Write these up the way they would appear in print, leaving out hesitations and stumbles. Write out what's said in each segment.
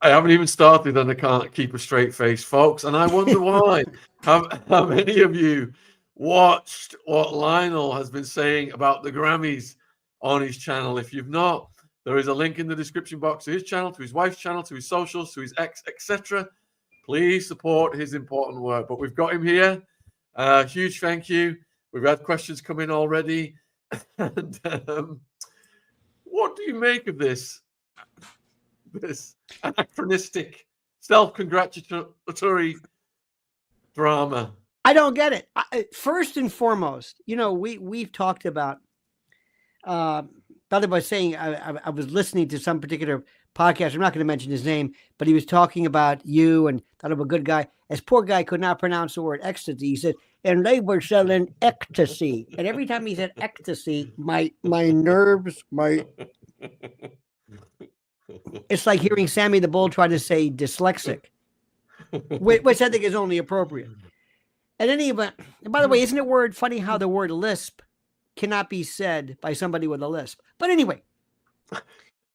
I haven't even started and I can't keep a straight face, folks. And I wonder why. How many of you watched what Lionel has been saying about the Grammys on his channel? If you've not, there is a link in the description box to his channel, to his wife's channel, to his socials, to his ex, etc. Please support his important work. But we've got him here. Huge thank you. We've had questions come in already. And, what do you make of this anachronistic, self-congratulatory drama? I don't get it. First and foremost, we've talked about. By saying I was listening to some particular podcast. I'm not going to mention his name, but he was talking about you and thought of a good guy. This poor guy could not pronounce the word ecstasy. He said, and they were selling ecstasy. And every time he said ecstasy, my nerves, it's like hearing Sammy the Bull try to say dyslexic, which I think is only appropriate. At any event, and by the way, isn't it funny how the word lisp cannot be said by somebody with a lisp? But anyway,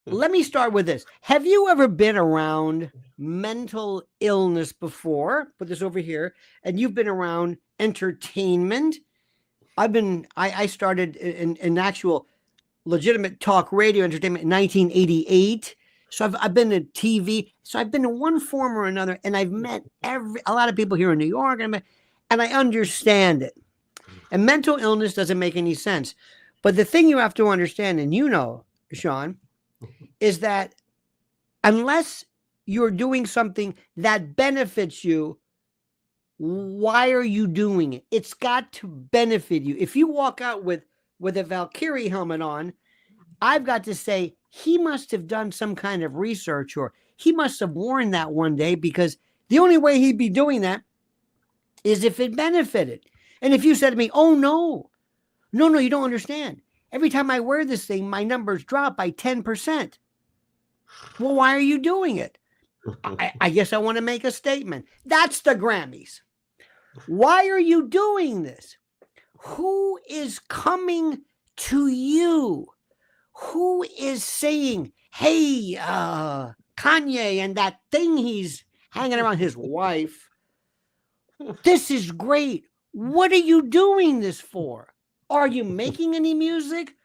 let me start with this. Have you ever been around mental illness before? Put this over here. And you've been around entertainment. I started in actual legitimate talk radio entertainment in 1988. So I've been to TV. So I've been in one form or another, and I've met a lot of people here in New York, and I understand it. And mental illness doesn't make any sense. But the thing you have to understand, and Shaun, is that unless you're doing something that benefits you, why are you doing it? It's got to benefit you. If you walk out with a Valkyrie helmet on, I've got to say, he must have done some kind of research, or he must have worn that one day, because the only way he'd be doing that is if it benefited. And if you said to me, oh, no, you don't understand. Every time I wear this thing, my numbers drop by 10%. Well, why are you doing it? I guess I want to make a statement. That's the Grammys. Why are you doing this? Who is coming to you? Who is saying, hey, Kanye and that thing he's hanging around his wife, this is great. What are you doing this for? Are you making any music?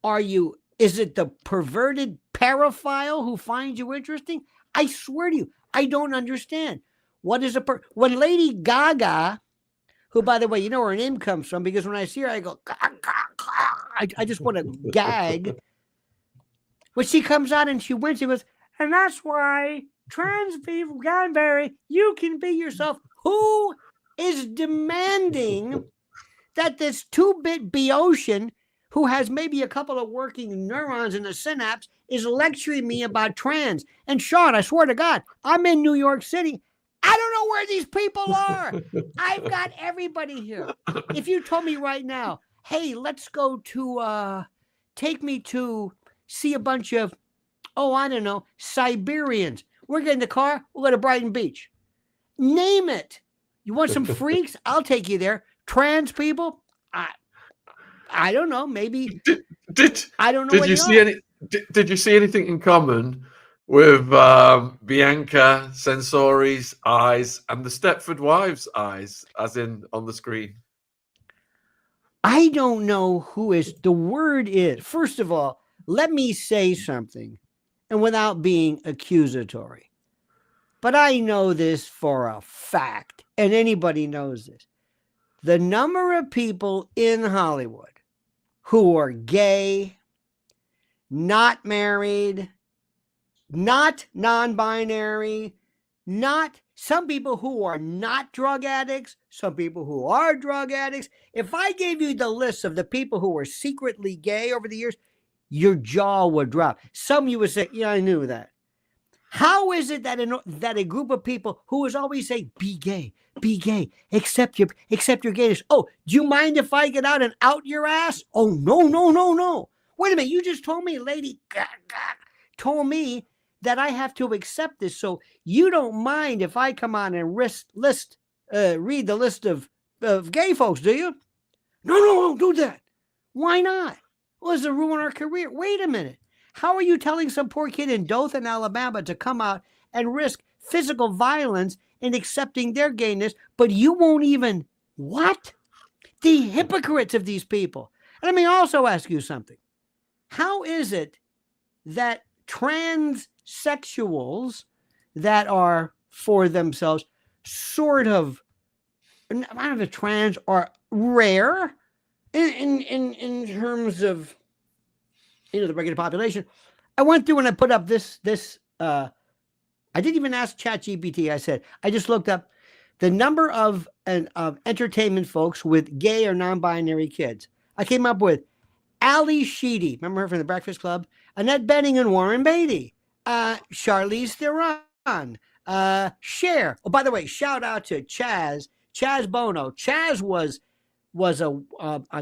Is it the perverted paraphile who finds you interesting? I swear to you, I don't understand. What is when Lady Gaga, who, by the way, you know where her name comes from, because when I see her, I go, I just want to gag. When she comes out and she wins, she goes, and that's why trans people, Granberry, you can be yourself. Who is demanding that this 2-bit Boeotian, who has maybe a couple of working neurons in the synapse, is lecturing me about trans? And Shaun, I swear to God, I'm in New York City. I don't know where these people are. I've got everybody here. If you told me right now, hey, let's go to, take me to see a bunch of, I don't know, Siberians. We're getting in the car. We'll go to Brighton Beach. Name it. You want some freaks? I'll take you there. Trans people? I don't know. Maybe. I don't know. Did you see anything in common with Bianca Censori's eyes and the Stepford Wives' eyes, as in on the screen? I don't know who is. The word is, first of all, let me say something, and without being accusatory, but I know this for a fact, and anybody knows this. The number of people in Hollywood who are gay, not married, not non-binary, not some people who are not drug addicts, some people who are drug addicts. If I gave you the list of the people who were secretly gay over the years, your jaw would drop. Some of you would say, yeah, I knew that. How is it that a group of people who is always saying, be gay, accept your gayness. Oh, do you mind if I get out and out your ass? Oh, no. Wait a minute, you just told me, Lady Gaga, told me that I have to accept this. So you don't mind if I come on and read the list of gay folks, do you? No, don't do that. Why not? Well, it's to ruin our career. Wait a minute. How are you telling some poor kid in Dothan, Alabama to come out and risk physical violence in accepting their gayness, but you won't even, what? The hypocrites of these people. And let me also ask you something. How is it that transsexuals that are for themselves sort of, I don't know if trans are rare in terms of, the regular population? I went through and I put up this I didn't even ask ChatGPT. I said, I just looked up the number of entertainment folks with gay or non-binary kids. I came up with Ali Sheedy, remember her from The Breakfast Club? Annette Bening and Warren Beatty, Charlize Theron, Cher. Oh, by the way, shout out to Chaz Bono. Chaz was a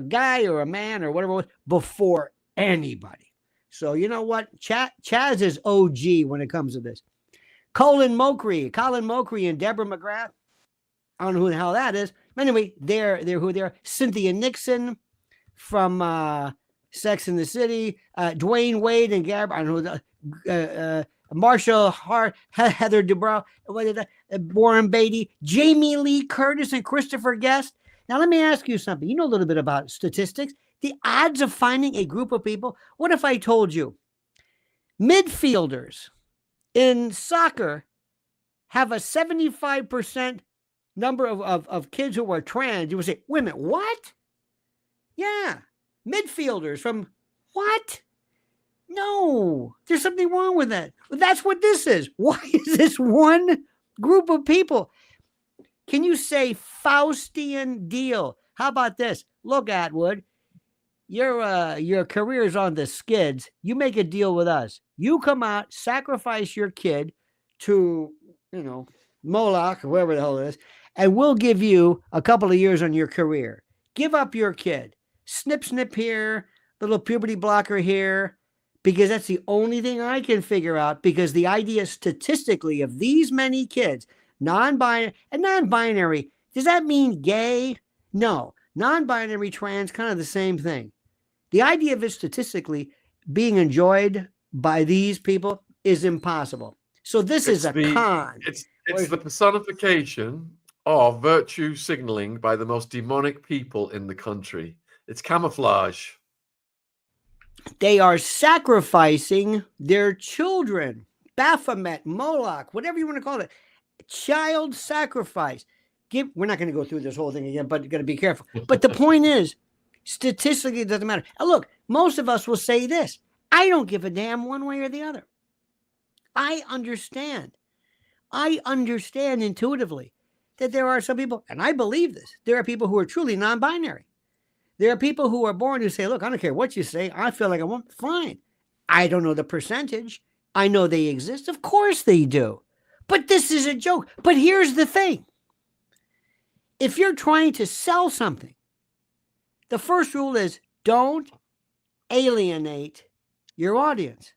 guy or a man or whatever it was before anybody. So you know what? Chaz is OG when it comes to this. Colin Mokry and Deborah McGrath. I don't know who the hell that is. But anyway, they're who they are. Cynthia Nixon from Sex and the City. Dwayne Wade and Gab. I don't know who Marshall Hart, Heather Dubrow, Warren Beatty, Jamie Lee Curtis, and Christopher Guest. Now, let me ask you something. You know a little bit about statistics. The odds of finding a group of people. What if I told you midfielders in soccer have a 75% number of kids who are trans? You would say, wait a minute, what? Yeah, midfielders from what? No, there's something wrong with that. That's what this is. Why is this one group of people? Can you say Faustian deal? How about this? Look, Attwood, your career is on the skids. You make a deal with us. You come out, sacrifice your kid to, Moloch or whoever the hell it is, and we'll give you a couple of years on your career. Give up your kid. Snip, snip here, little puberty blocker here, because that's the only thing I can figure out, because the idea statistically of these many kids, non-binary, does that mean gay? No. Non-binary, trans, kind of the same thing. The idea of it statistically being enjoyed by these people is impossible. So this is a con. It's the personification of virtue signaling by the most demonic people in the country. It's camouflage. They are sacrificing their children. Baphomet, Moloch, whatever you want to call it. Child sacrifice. We're not going to go through this whole thing again, but you got to be careful. But the point is, statistically, it doesn't matter. Now, look, most of us will say this. I don't give a damn one way or the other. I understand intuitively that there are some people, and I believe this, there are people who are truly non-binary. There are people who are born who say, look, I don't care what you say. I feel like I want, fine. I don't know the percentage. I know they exist. Of course they do. But this is a joke. But here's the thing. If you're trying to sell something, the first rule is don't alienate your audience.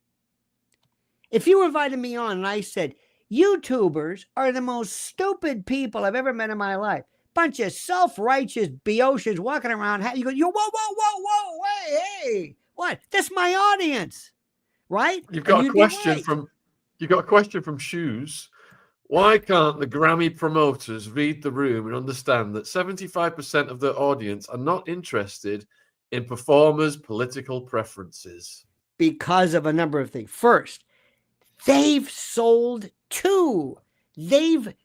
If you invited me on and I said, YouTubers are the most stupid people I've ever met in my life. Bunch of self-righteous Boeotians walking around. You go, whoa, hey, what? That's my audience, right? You've got a question from Shoes. Why can't the Grammy promoters read the room and understand that 75% of their audience are not interested in performers' political preferences? Because of a number of things. First, they've sold too. The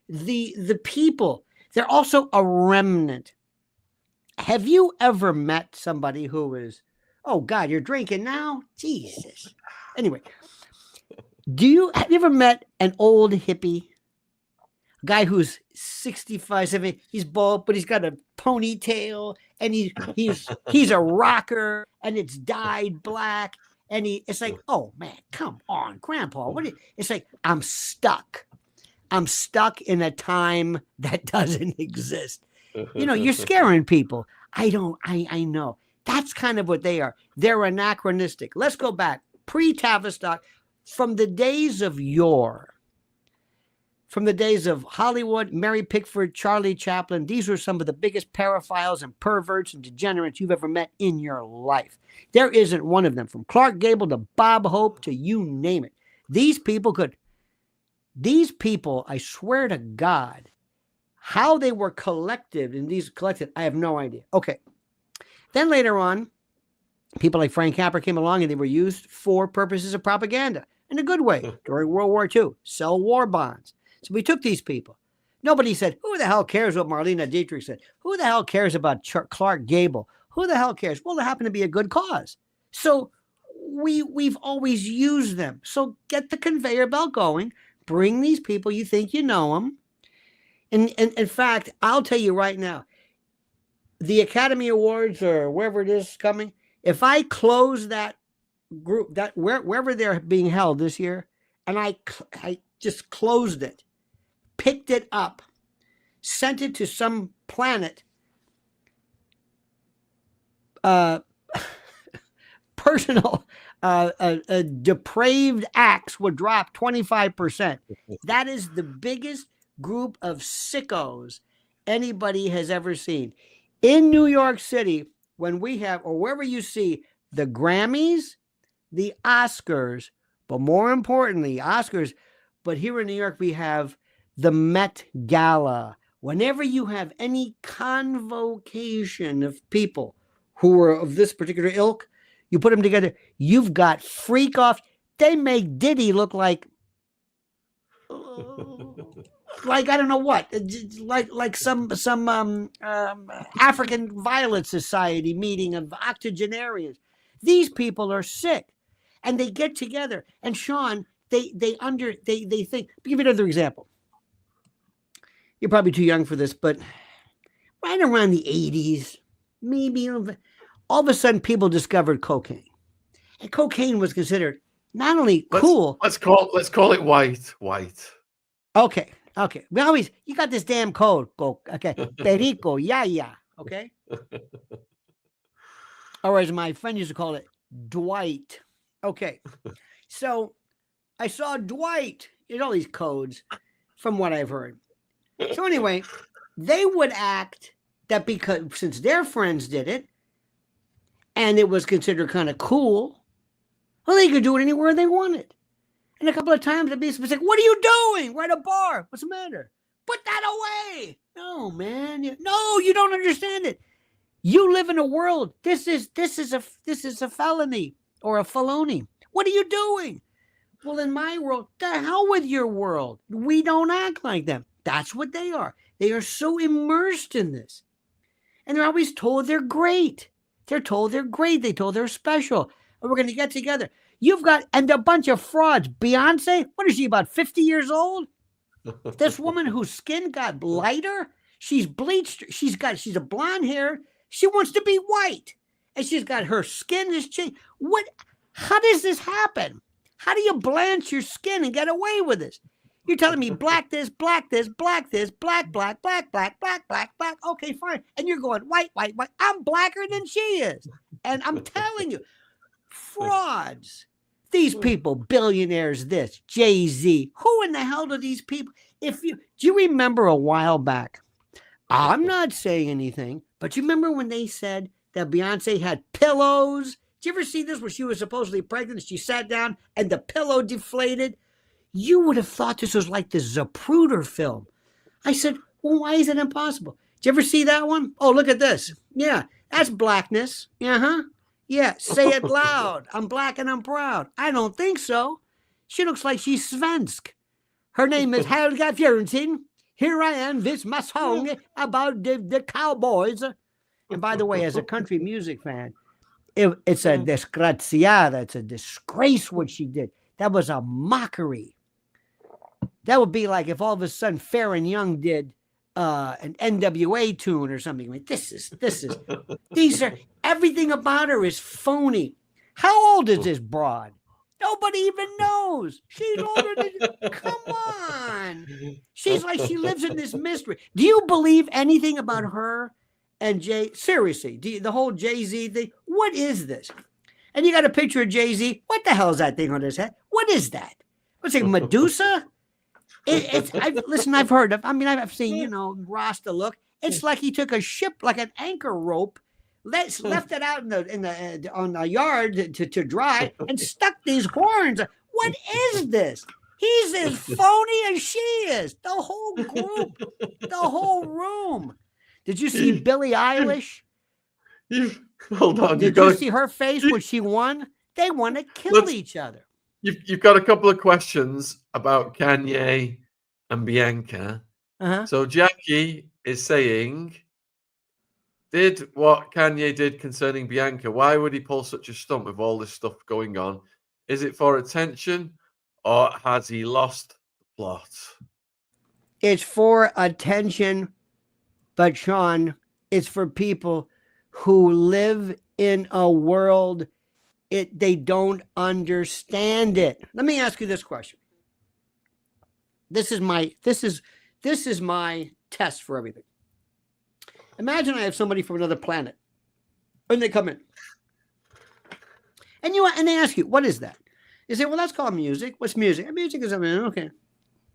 people. They're also a remnant. Have you ever met somebody who is, oh God, you're drinking now? Jesus. Anyway, have you ever met an old hippie? A guy who's 65, 70, he's bald, but he's got a ponytail and he's a rocker and it's dyed black. And it's like, oh man, come on, Grandpa. It's like, I'm stuck. I'm stuck in a time that doesn't exist. You're scaring people. I know. That's kind of what they are. They're anachronistic. Let's go back. Pre-Tavistock, from the days of yore, from the days of Hollywood, Mary Pickford, Charlie Chaplin. These were some of the biggest paraphiles and perverts and degenerates you've ever met in your life. There isn't one of them, from Clark Gable to Bob Hope to you name it. These people, I swear to God, how they were collected, I have no idea. Okay. Then later on, people like Frank Capra came along and they were used for purposes of propaganda in a good way during World War II, sell war bonds. So we took these people. Nobody said, who the hell cares what Marlene Dietrich said? Who the hell cares about Clark Gable? Who the hell cares? Well, it happened to be a good cause. So we've always used them. So get the conveyor belt going. Bring these people. You think you know them. And in fact, I'll tell you right now, the Academy Awards or wherever it is coming, if I close that group, that wherever they're being held this year, and I just closed it, picked it up, sent it to some planet, personal, depraved acts would drop 25%. That is the biggest group of sickos anybody has ever seen. In New York City, when we have, or wherever you see the Grammys, the Oscars, but more importantly, Oscars, but here in New York, we have the Met Gala. Whenever you have any convocation of people who are of this particular ilk, you put them together, you've got freak off. They make Diddy look like I don't know what, like some African Violet Society meeting of octogenarians. These people are sick, and they get together. And Shaun, they think. I'll give you another example. You're probably too young for this, but right around the 80s, maybe all of a sudden, people discovered cocaine, and cocaine was considered not only cool. Let's call it white. Okay. We always, you got this damn code. Okay. Perico, yeah. Okay. Or as my friend used to call it, Dwight. Okay. So I saw Dwight in all these codes from what I've heard. So anyway, they would act that because since their friends did it and it was considered kind of cool, well, they could do it anywhere they wanted. And a couple of times they'd be specific, what are you doing? We're at a bar. What's the matter? Put that away. No, man. No, you don't understand it. You live in a world. This is a felony or a felony. What are you doing? Well, in my world, the hell with your world. We don't act like them. That's what they are. They are so immersed in this. And they're always told they're great. They're told they're great. They told they're special. And we're going to get together. You've got, and a bunch of frauds. Beyonce, what is she, about 50 years old? This woman whose skin got lighter, she's bleached, she's a blonde hair. She wants to be white. And she's got her skin is changed. How does this happen? How do you blanch your skin and get away with this? You're telling me black this, black this, black this, black. Okay, fine. And you're going white. I'm blacker than she is. And I'm telling you, frauds. These people, billionaires, this, Jay-Z. Who in the hell do these people? Do you remember a while back? I'm not saying anything, but you remember when they said that Beyonce had pillows? Did you ever see this where she was supposedly pregnant? She sat down and the pillow deflated. You would have thought this was like the Zapruder film. I said, well, why is it impossible? Did you ever see that one? Oh, look at this. Yeah, that's blackness. Uh-huh. Yeah, say it loud. I'm black and I'm proud. I don't think so. She looks like she's Svensk. Her name is Helga Fiorentin. Here I am, this my song about the cowboys. And by the way, as a country music fan, it's a disgraziata. It's a disgrace what she did. That was a mockery. That would be like if all of a sudden Fair and Young did an NWA tune or something. I mean, everything about her is phony. How old is this broad? Nobody even knows. She's older than, come on. She's like, she lives in this mystery. Do you believe anything about her and Jay? Seriously, the whole Jay-Z thing? What is this? And you got a picture of Jay-Z. What the hell is that thing on his head? What is that? What's it, Medusa? Listen, I've heard of. I mean, I've seen, you know, Rasta look. It's like he took a ship, like an anchor rope, left it out on the yard to dry, and stuck these horns. What is this? He's as phony as she is. The whole group, the whole room. Did you see Billie Eilish? Hold on. Did you see her face when she won? They want to kill each other. You've got a couple of questions about Kanye and Bianca. So Jackie is saying, did what Kanye did concerning Bianca, why would he pull such a stunt with all this stuff going on? Is it for attention or has he lost the plot? It's for attention, but Shaun, it's for people who live in a world they don't understand it. Let me ask you this question. This is my test for everything. Imagine I have somebody from another planet, and they come in, and they ask you, "What is that?" You say, "Well, that's called music." What's music? Music is something. Okay.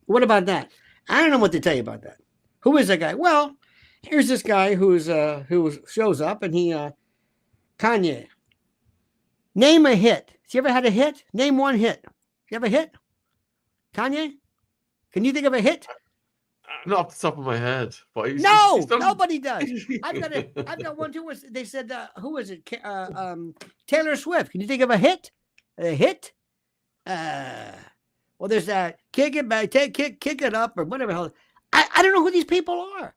What about that? I don't know what to tell you about that. Who is that guy? Well, here's this guy who shows up, and he Kanye. Name a hit. Has you ever had a hit? Name one hit. You have a hit? Kanye? Can you think of a hit? Not off the top of my head. But nobody does. I've got one too. They said, who is it? Taylor Swift. Can you think of a hit? A hit? Well, there's that kick it back, kick it up, or whatever. I don't know who these people are.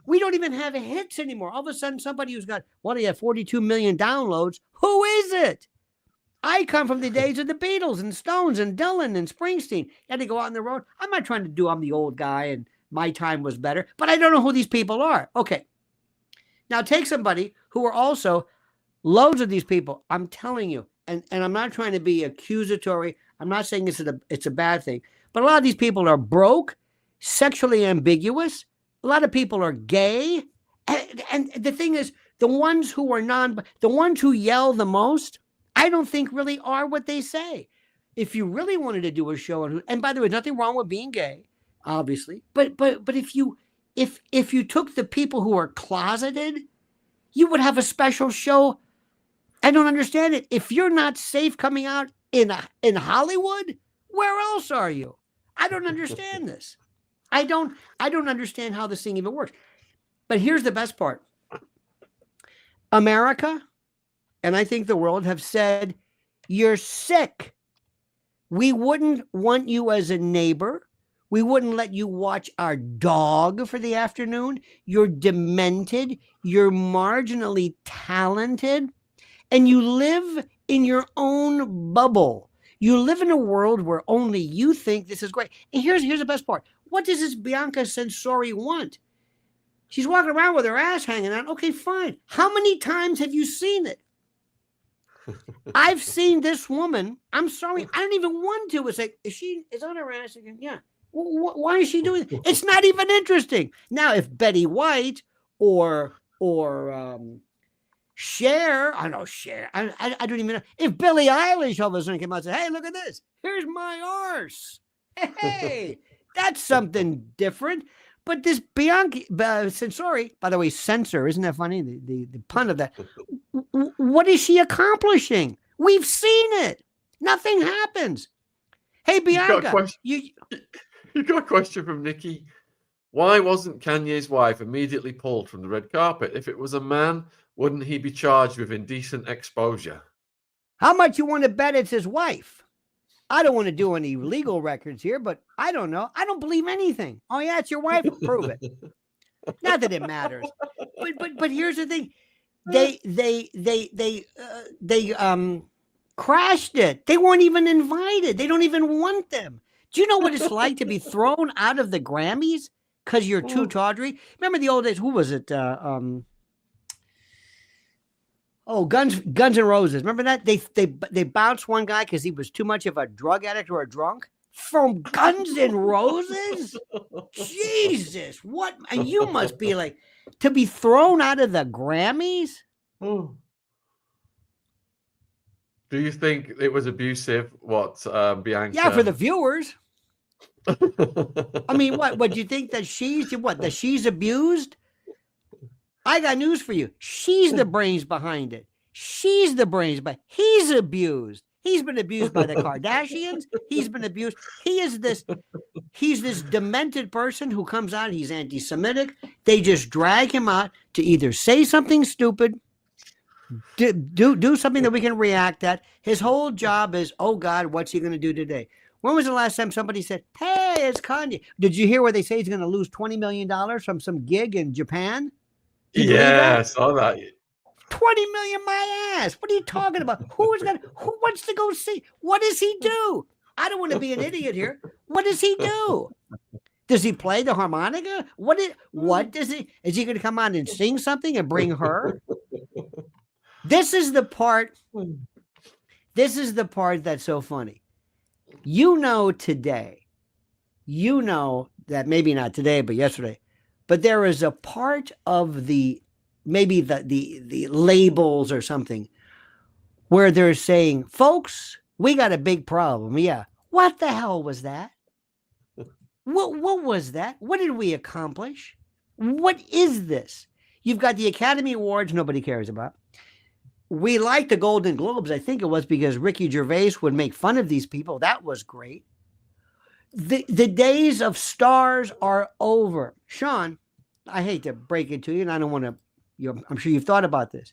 We don't even have hits anymore. All of a sudden, somebody who's got 42 million downloads. Who is it? I come from the days of the Beatles and Stones and Dylan and Springsteen. You had to go out on the road. I'm not trying to do, I'm the old guy and my time was better, but I don't know who these people are. Okay. Now take somebody who are also loads of these people. I'm telling you, and I'm not trying to be accusatory. I'm not saying it's a bad thing, but a lot of these people are broke, sexually ambiguous. A lot of people are gay. And the thing is, the ones who yell the most, I don't think really are what they say. If you really wanted to do a show, and by the way, nothing wrong with being gay, obviously, but if you took the people who are closeted, you would have a special show. I don't understand it. If you're not safe coming out in Hollywood, where else are you? I don't understand this. I don't understand how this thing even works. But here's the best part. America, and I think the world, have said, you're sick. We wouldn't want you as a neighbor. We wouldn't let you watch our dog for the afternoon. You're demented. You're marginally talented. And you live in your own bubble. You live in a world where only you think this is great. And here's the best part. What does this Bianca Censori want? She's walking around with her ass hanging out. Okay, fine. How many times have you seen it? I've seen this woman. I'm sorry. I don't even want to. It's like, is on her ass again? Yeah. Why is she doing it? It's not even interesting. Now, if Betty White or Cher, I don't know, Cher. I don't even know. If Billie Eilish all of a sudden came out and said, hey, look at this. Here's my arse. Hey, that's something different. But this Bianca Censori, by the way, censor, isn't that funny? The pun of that. What is she accomplishing? We've seen it. Nothing happens. Hey, Bianca. You got a question from Nikki. Why wasn't Kanye's wife immediately pulled from the red carpet? If it was a man, wouldn't he be charged with indecent exposure? How much you want to bet it's his wife? I don't want to do any legal records here, but I don't know. I don't believe anything. Oh yeah, it's your wife. Prove it. Not that it matters. But here's the thing. They crashed it. They weren't even invited. They don't even want them. Do you know what it's like to be thrown out of the Grammys because you're too tawdry? Remember the old days? Who was it? Guns N' Roses. Remember that? They bounced one guy because he was too much of a drug addict or a drunk from Guns N' Roses. Jesus, what? And you must be like, to be thrown out of the Grammys. Do you think it was abusive? What Bianca? Yeah, for the viewers. I mean, what? What do you think that she's what? That she's abused? I got news for you. She's the brains behind it. She's the brains, but he's abused. He's been abused by the Kardashians. He's been abused. He's this demented person who comes out. He's anti-Semitic. They just drag him out to either say something stupid, do something that we can react at. His whole job is, oh God, what's he going to do today? When was the last time somebody said, hey, it's Kanye? Did you hear where they say he's going to lose $20 million from some gig in Japan? Yeah, I saw that. 20 million my ass. What are you talking about? Who wants to go see? What does he do? I don't want to be an idiot here. What does he do? Does he play the harmonica? What does he? Is he going to come on and sing something and bring her? This is the part that's so funny. Today, that maybe not today, but yesterday, but there is a part of maybe the labels or something where they're saying, folks, we got a big problem. Yeah. What the hell was that? What was that? What did we accomplish? What is this? You've got the Academy Awards nobody cares about. We like the Golden Globes. I think it was because Ricky Gervais would make fun of these people. That was great. The days of stars are over. Shaun, I hate to break it to you, and I don't want to, I'm sure you've thought about this.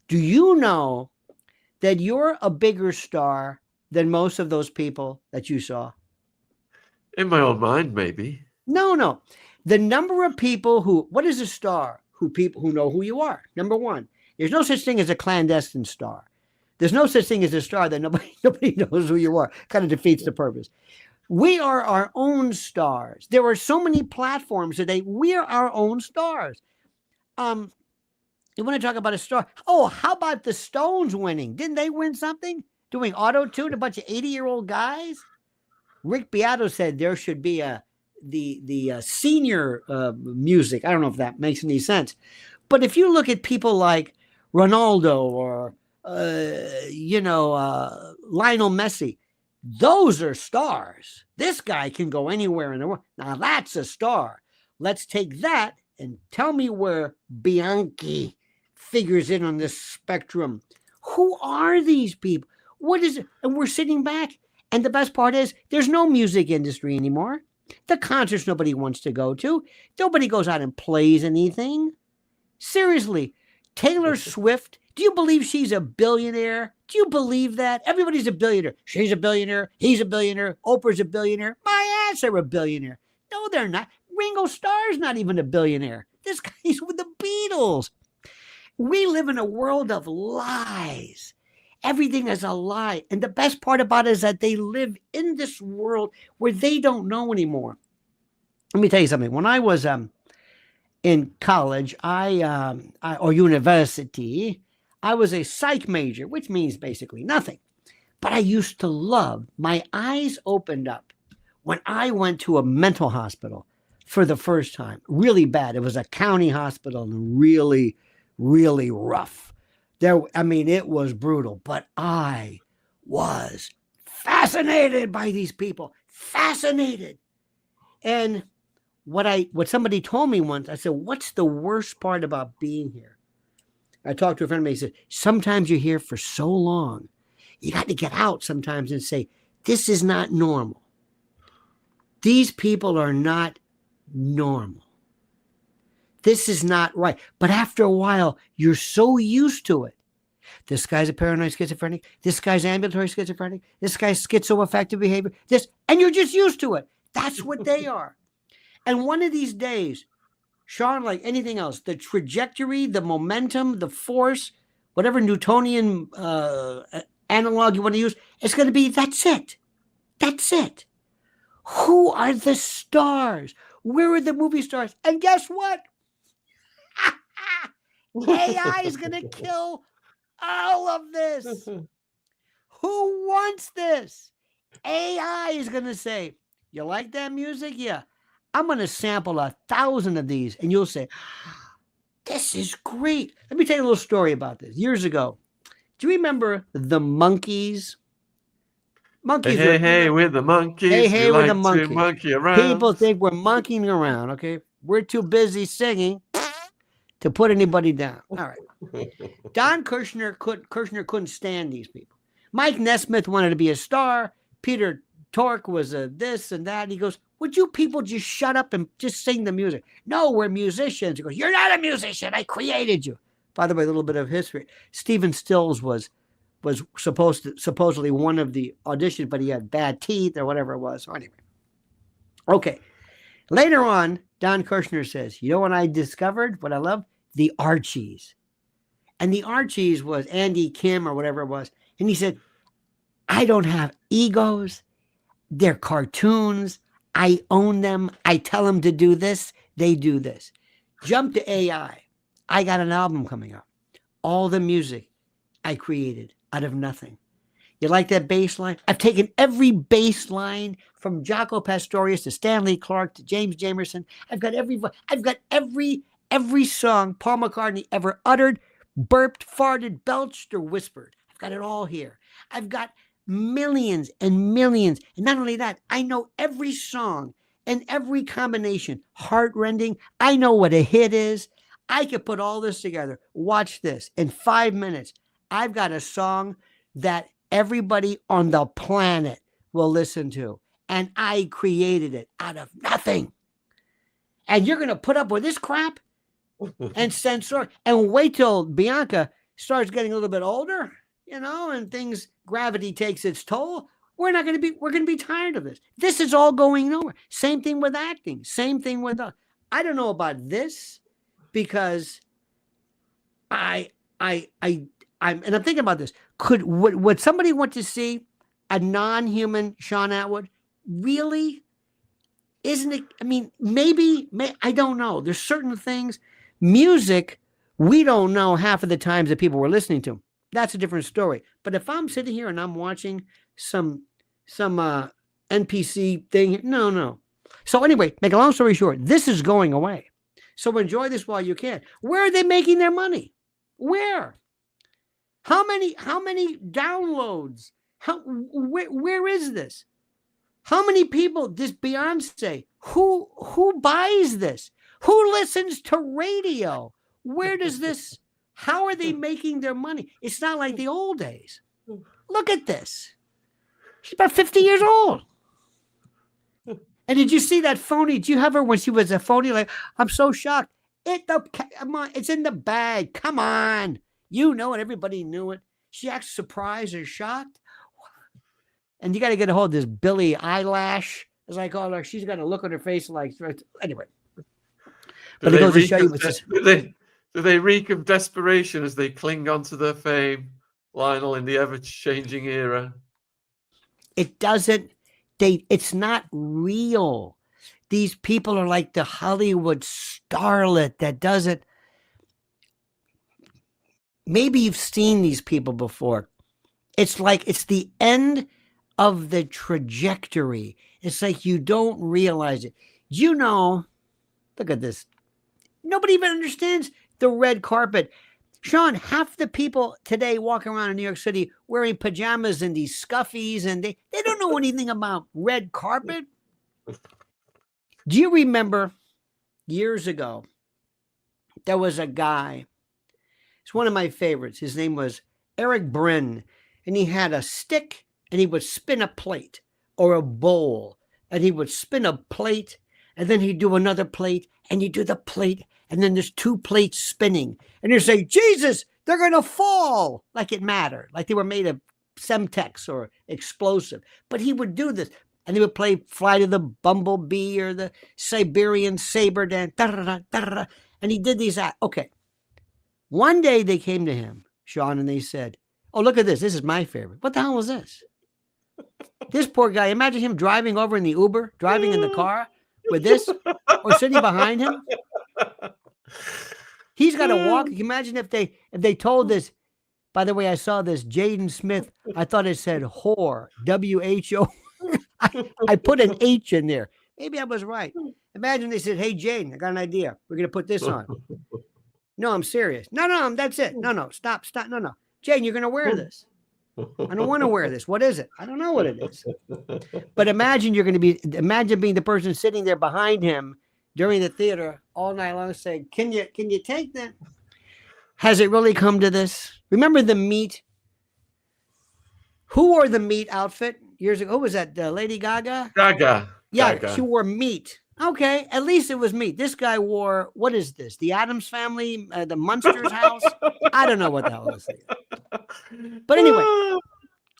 Do you know that you're a bigger star than most of those people that you saw? In my own mind, maybe. No. The number of people what is a star? People who know who you are. Number one, there's no such thing as a clandestine star. There's no such thing as a star that nobody knows who you are. Kind of defeats the purpose. We are our own stars. There are so many platforms today. We are our own stars. You want to talk about a star? Oh, how about the Stones winning? Didn't they win something? Doing auto-tune, a bunch of 80-year-old guys? Rick Beato said there should be the senior music. I don't know if that makes any sense. But if you look at people like Ronaldo or, Lionel Messi, those are stars. This guy can go anywhere in the world. Now that's a star. Let's take that and tell me where Bianca figures in on this spectrum. Who are these people? What is it? And we're sitting back. And the best part is there's no music industry anymore. The concerts nobody wants to go to. Nobody goes out and plays anything. Seriously, Taylor Swift, do you believe she's a billionaire? Do you believe that? Everybody's a billionaire. She's a billionaire. He's a billionaire. Oprah's a billionaire. My ass, they're a billionaire. No, they're not. Ringo Starr's not even a billionaire. This guy's with the Beatles. We live in a world of lies. Everything is a lie. And the best part about it is that they live in this world where they don't know anymore. Let me tell you something. When I was in college, or university, I was a psych major, which means basically nothing. But I used to love, my eyes opened up when I went to a mental hospital for the first time. Really bad. It was a county hospital and really, really rough. It was brutal, but I was fascinated by these people. Fascinated. And what somebody told me once, I said, what's the worst part about being here? I talked to a friend of mine, he said, sometimes you're here for so long. You got to get out sometimes and say, this is not normal. These people are not normal. This is not right. But after a while, you're so used to it. This guy's a paranoid schizophrenic. This guy's ambulatory schizophrenic. This guy's schizoaffective behavior. And you're just used to it. That's what they are. And one of these days, Shaun, like anything else, the trajectory, the momentum, the force, whatever Newtonian analog you want to use, it's going to be, that's it. That's it. Who are the stars? Where are the movie stars? And guess what? AI is going to kill all of this. Who wants this? AI is going to say, you like that music? Yeah. I'm going to sample 1,000 of these. And you'll say, this is great. Let me tell you a little story about this. Years ago, do you remember the Monkees? Monkeys Hey, are, hey, we're the monkeys. hey, hey, we we're like the to monkeys. monkey around. People think we're monkeying around, okay? We're too busy singing to put anybody down. All right. Don Kirshner couldn't stand these people. Mike Nesmith wanted to be a star. Peter Tork was a this and that. And he goes, would you people just shut up and just sing the music? No, we're musicians. He goes, you're not a musician. I created you. By the way, a little bit of history. Stephen Stills was supposedly one of the auditions, but he had bad teeth or whatever it was. So anyway. Okay. Later on, Don Kirshner says, you know what I discovered? What I love? The Archies. And the Archies was Andy Kim or whatever it was. And he said, I don't have egos. They're cartoons. I own them. I tell them to do this. They do this. Jump to AI. I got an album coming up. All the music I created out of nothing. You like that bass line? I've taken every bass line from Jaco Pastorius to Stanley Clarke to James Jamerson. I've got every song Paul McCartney ever uttered, burped, farted, belched, or whispered. I've got it all here. I've got millions and millions. And not only that, I know every song and every combination. Heartrending. I know what a hit is. I could put all this together. Watch this. In 5 minutes, I've got a song that everybody on the planet will listen to. And I created it out of nothing. And you're going to put up with this crap and censor and wait till Bianca starts getting a little bit older, and gravity takes its toll. We're going to be tired of this. This is all going nowhere. Same thing with acting. Same thing with, I don't know about this because I'm thinking about this. Would somebody want to see a non-human Shaun Attwood? Really? Isn't it? I mean, maybe I don't know. There's certain things. Music, we don't know half of the times that people were listening to. That's a different story. But if I'm sitting here and I'm watching some NPC thing, no. So anyway, make a long story short, this is going away. So enjoy this while you can. Where are they making their money? Where? How many downloads? Where is this? How many people? This Beyonce. Who buys this? Who listens to radio? Where does this? How are they making their money? It's not like the old days. Look at this. She's about 50 years old. And did you see that phony? Did you have her when she was a phony? Like, I'm so shocked. It's in the bag. Come on. You know it. Everybody knew it. She acts surprised or shocked. And you got to get a hold of this Billie Eyelash, as I call her. She's got a look on her face like, anyway. But it goes to show you do they reek of desperation as they cling onto their fame, Lionel, in the ever-changing era? It doesn't. It's not real. These people are like the Hollywood starlet that doesn't. Maybe you've seen these people before. It's like it's the end of the trajectory. It's like you don't realize it. Look at this. Nobody even understands the red carpet. Shaun, half the people today walking around in New York City wearing pajamas and these scuffies, and they don't know anything about red carpet. Do you remember years ago, there was a guy, it's one of my favorites. His name was Eric Brin, and he had a stick, and he would spin a plate or a bowl, and he would spin a plate, and then he'd do another plate, and you do the plate, and then there's two plates spinning. And you say, Jesus, they're going to fall, like it mattered, like they were made of Semtex or explosive. But he would do this, and he would play Flight of the Bumblebee or the Siberian Saber Dance, and he did these. Okay. One day they came to him, Shaun, and they said, oh, look at this. This is my favorite. What the hell is this? This poor guy, imagine him driving over in the Uber, driving in the car with this, or sitting behind him. He's got to walk. Can you imagine if they told this? By the way, I saw this Jaden Smith. I thought it said whore, WHO. I put an H in there. Maybe I was right. Imagine they said, hey, Jaden, I got an idea. We're going to put this on. No, I'm serious. No, that's it. No, stop. No. Jaden, you're going to wear this. I don't want to wear this. What is it? I don't know what it is. But imagine imagine being the person sitting there behind him during the theater all night long saying, can you take that? Has it really come to this? Remember the meat? Who wore the meat outfit years ago? Who was that? Lady Gaga? Gaga. Yeah, Gaga. she wore meat. Okay, at least it was meat. This guy wore, what is this? The Addams Family? The Munsters house? I don't know what the hell this is. But anyway,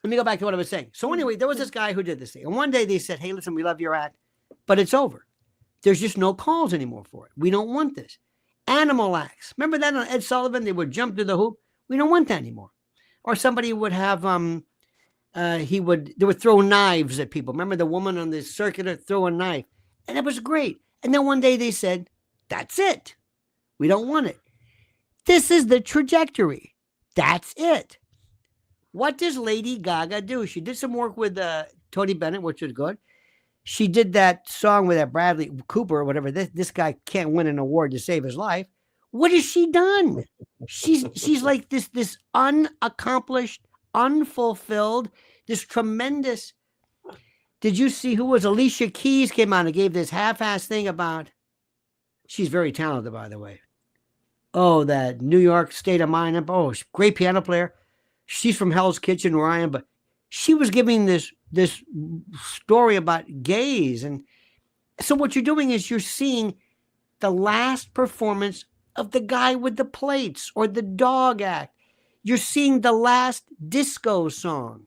let me go back to what I was saying. So anyway, there was this guy who did this thing. And one day they said, hey, listen, we love your act, but it's over. There's just no calls anymore for it. We don't want this. Animal acts. Remember that on Ed Sullivan? They would jump through the hoop. We don't want that anymore. Or somebody would have, they would throw knives at people. Remember the woman on the circular throw a knife? And it was great. And then one day they said, that's it. We don't want it. This is the trajectory. That's it. What does Lady Gaga do? She did some work with Tony Bennett, which was good. She did that song with that Bradley Cooper or whatever. This guy can't win an award to save his life. What has she done? She's like this unaccomplished, unfulfilled, this tremendous. Did you see who was Alicia Keys came out and gave this half-ass thing about? She's very talented, by the way. Oh, that New York State of Mind. Oh, great piano player. She's from Hell's Kitchen where I am, but she was giving this story about gays. And so what you're doing is you're seeing the last performance of the guy with the plates or the dog act. You're seeing the last disco song.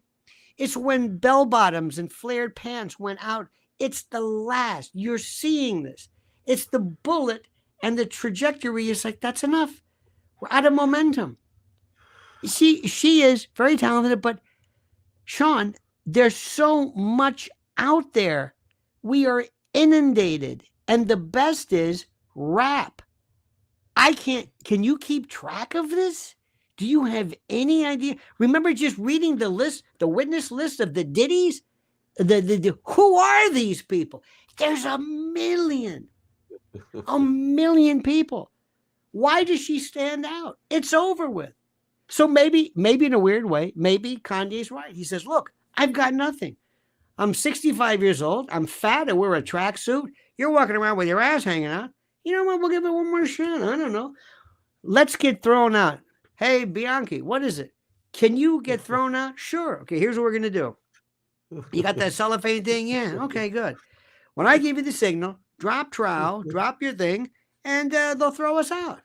It's when bell bottoms and flared pants went out. It's the last. You're seeing this. It's the bullet, and the trajectory is like, that's enough. We're out of momentum. She is very talented, but Shaun, there's so much out there. We are inundated. And the best is rap. Can you keep track of this? Do you have any idea? Remember just reading the list, the witness list of the ditties? Who are these people? There's a million people. Why does she stand out? It's over with. So maybe in a weird way, maybe Kanye's right. He says, look, I've got nothing. I'm 65 years old. I'm fat. I wear a tracksuit. You're walking around with your ass hanging out. You know what? We'll give it one more shot. I don't know. Let's get thrown out. Hey, Bianca, what is it? Can you get thrown out? Sure. Okay, here's what we're going to do. You got that cellophane thing? Yeah. Okay, good. When I give you the signal, drop trowel, drop your thing, and they'll throw us out.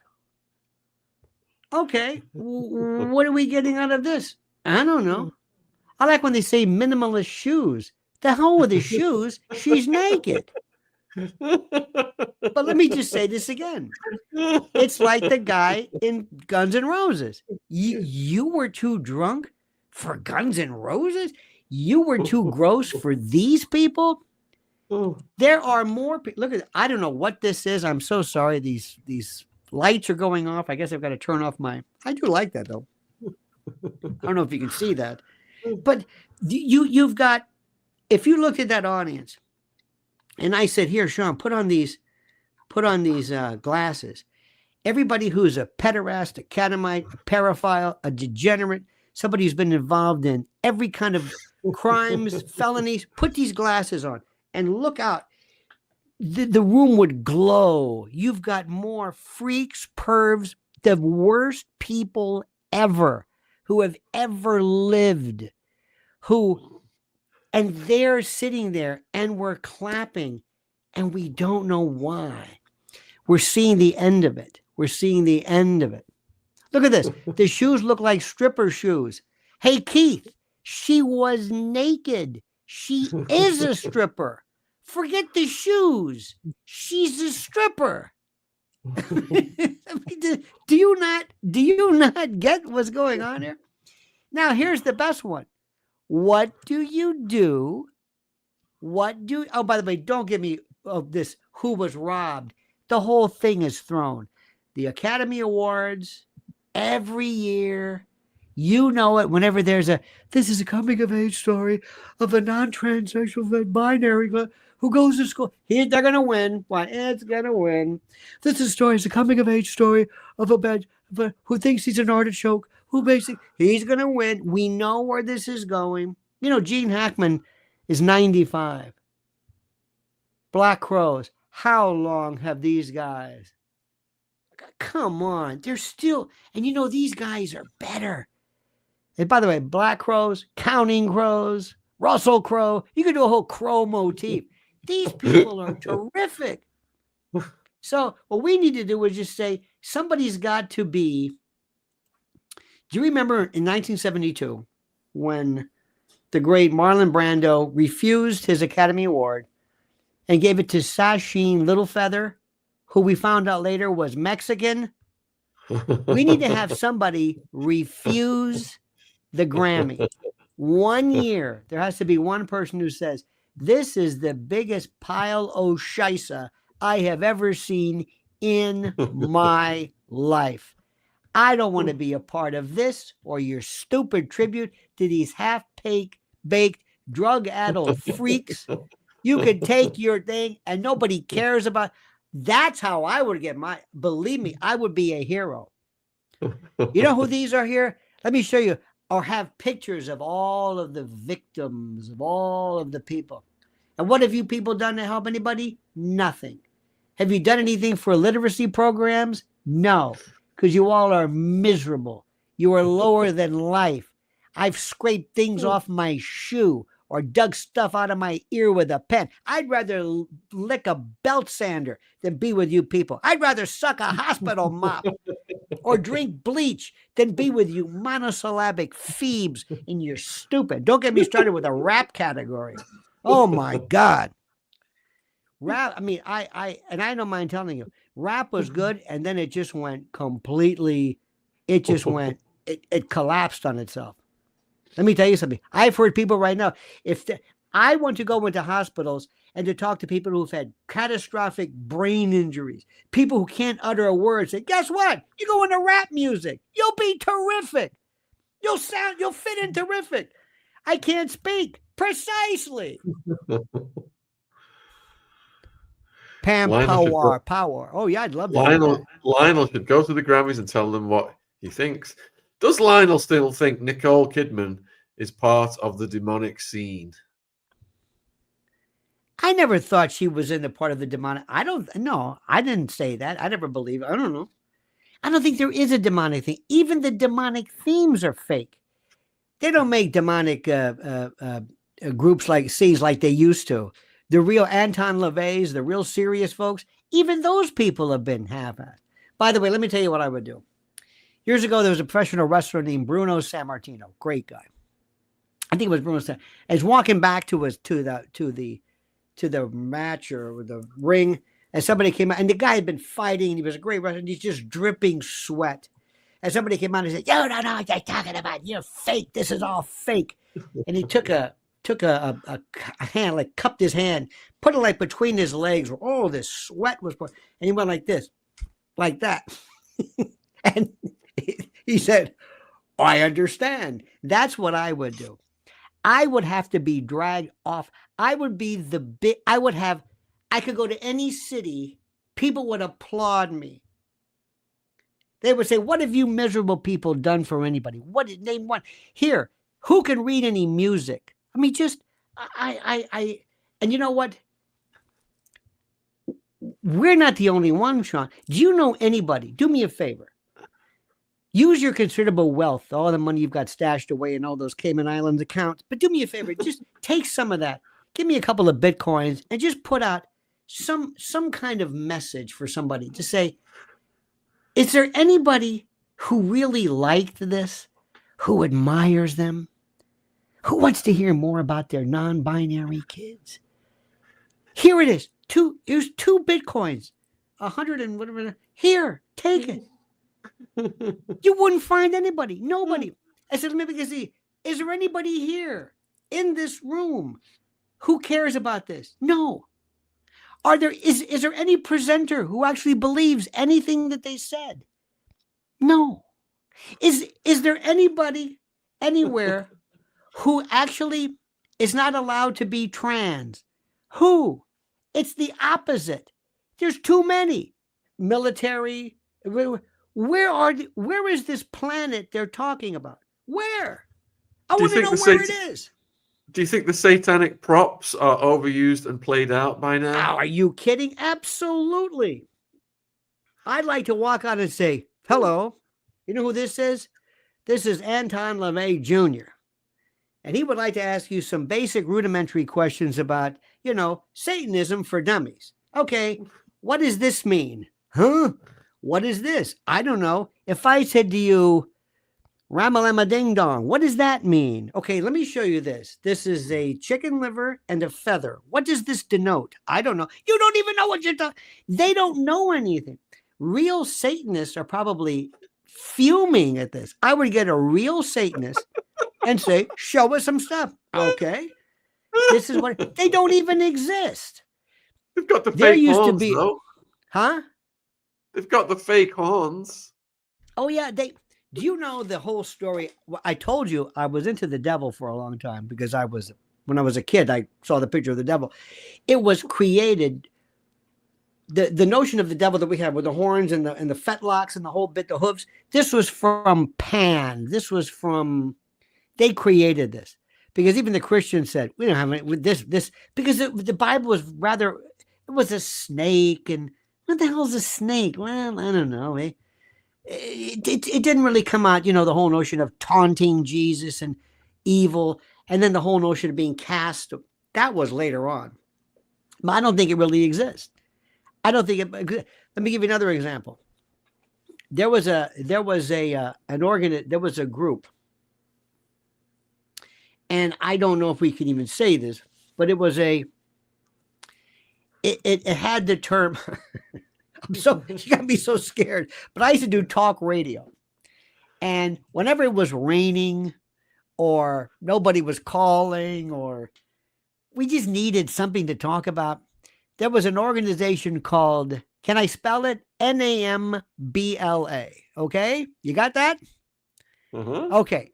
Okay. What are we getting out of this? I don't know. I like when they say minimalist shoes. The hell with the shoes. She's naked. But let me just say this again. It's like the guy in Guns N' Roses. You were too drunk for Guns N' Roses? You were too gross for these people? There are more people. Look at it. I don't know what this is. I'm so sorry. These lights are going off. I guess I've got to turn off my. I do like that though. I don't know if you can see that. But you've got, if you looked at that audience, and I said, here, Shaun, put on these glasses. Everybody who's a pederast, a catamite, a paraphile, a degenerate, somebody who's been involved in every kind of crimes, felonies, put these glasses on and look out. The room would glow. You've got more freaks, pervs, the worst people ever who have ever lived, and they're sitting there and we're clapping and we don't know why. We're seeing the end of it. We're seeing the end of it. Look at this. The shoes look like stripper shoes. Hey, Keith, she was naked. She is a stripper. Forget the shoes. She's a stripper. Do you not get what's going on here? Now, here's the best one. What do you do? Oh, by the way, don't give me this who was robbed. The whole thing is thrown. The Academy Awards, every year, you know it, whenever this is a coming of age story of a non-transsexual binary who goes to school. They're going to win. Why? It's going to win. This is a story. It's a coming of age story of a who thinks he's an artichoke, who basically, he's going to win. We know where this is going. You know, Gene Hackman is 95. Black Crowes. How long have these guys? Come on. They're still, and you know, these guys are better. And by the way, Black Crowes, Counting Crows, Russell Crowe, you could do a whole crow motif. These people are terrific. So what we need to do is just say, somebody's got to be. Do you remember in 1972 when the great Marlon Brando refused his Academy Award and gave it to Sacheen Littlefeather, who we found out later was Mexican? We need to have somebody refuse the Grammy. 1 year, there has to be one person who says, this is the biggest pile o' shisa I have ever seen in my life. I don't want to be a part of this or your stupid tribute to these half-baked, drug-addled freaks. You could take your thing and nobody cares about. That's how I would get my, believe me, I would be a hero. You know who these are here? Let me show you, or have pictures of all of the victims, of all of the people. And what have you people done to help anybody? Nothing. Have you done anything for literacy programs? No, because you all are miserable. You are lower than life. I've scraped things off my shoe or dug stuff out of my ear with a pen. I'd rather lick a belt sander than be with you people. I'd rather suck a hospital mop or drink bleach than be with you monosyllabic Phoebes and you're stupid. Don't get me started with a rap category. Oh my God. Rap, I mean, I don't mind telling you, rap was good, and then it just went completely, it collapsed on itself. Let me tell you something. I've heard people right now, I want to go into hospitals and to talk to people who've had catastrophic brain injuries, people who can't utter a word, say, guess what? You go into rap music. You'll be terrific. You'll fit in terrific. I can't speak. Precisely. Power. Oh, yeah, I'd love that. Lionel should go to the Grammys and tell them what he thinks. Does Lionel still think Nicole Kidman is part of the demonic scene? I never thought she was in the part of the demonic. I didn't say that. I never believe. I don't know. I don't think there is a demonic thing. Even the demonic themes are fake. They don't make demonic groups like scenes like they used to. The real Anton LaVey's, the real serious folks, even those people have been half-assed. By the way, let me tell you what I would do. Years ago, there was a professional wrestler named Bruno Sammartino. Great guy. I think it was Bruno Sammartino. He's walking back to the match or the ring, and somebody came out, and the guy had been fighting, and he was a great wrestler, and he's just dripping sweat. And somebody came out and said, "You don't know what you're talking about. You're fake. This is all fake." And he took a hand, like cupped his hand, put it like between his legs where all this sweat was pouring, and he went like this, like that. And he said, I understand. That's what I would do. I would have to be dragged off. I would be I could go to any city. People would applaud me. They would say, what have you miserable people done for anybody? Name one. Here, who can read any music? I mean, and you know what? We're not the only one, Shaun. Do you know anybody? Do me a favor. Use your considerable wealth, all the money you've got stashed away in all those Cayman Islands accounts. But do me a favor. Just take some of that. Give me a couple of Bitcoins and just put out some kind of message for somebody to say, is there anybody who really liked this, who admires them? Who wants to hear more about their non-binary kids? Here it is. Here's 2 Bitcoins. 100 and whatever. Here, take it. You wouldn't find anybody. Nobody. I said, let me see. Is there anybody here in this room who cares about this? No. Is there any presenter who actually believes anything that they said? No. Is there anybody anywhere who actually is not allowed to be trans? Who? It's the opposite. There's too many. Military. Where is this planet they're talking about? Where? I Do you want to think know the where it is. Do you think the satanic props are overused and played out by now? Oh, are you kidding? Absolutely. I'd like to walk out and say, hello. You know who this is? This is Anton LaVey Jr. And he would like to ask you some basic rudimentary questions about, Satanism for dummies. Okay, what does this mean? Huh? What is this? I don't know. If I said to you, Ramalama Ding Dong, what does that mean? Okay, let me show you this. This is a chicken liver and a feather. What does this denote? I don't know. You don't even know what you're talking. They don't know anything. Real Satanists are probably fuming at this. I would get a real Satanist and say, show us some stuff. Okay. This is what they don't even exist. They've got the There fake used to horns, be, though. huh? They've got the fake horns. Oh, yeah. Do you know the whole story? I told you I was into the devil for a long time because when I was a kid, I saw the picture of the devil. It was created, the notion of the devil that we have with the horns and the fetlocks and the whole bit, the hooves. This was from Pan. They created this because even the Christians said, we don't have any with this, because the Bible was it was a snake. And what the hell is a snake? Well, I don't know. It didn't really come out, the whole notion of taunting Jesus and evil, and then the whole notion of being cast. That was later on. But I don't think it really exists. I don't think it. Let me give you another example. There was a group, and I don't know if we can even say this, but it had the term. You got me so scared. But I used to do talk radio. And whenever it was raining or nobody was calling or we just needed something to talk about, there was an organization called, can I spell it? NAMBLA. Okay? You got that? Uh-huh. Okay.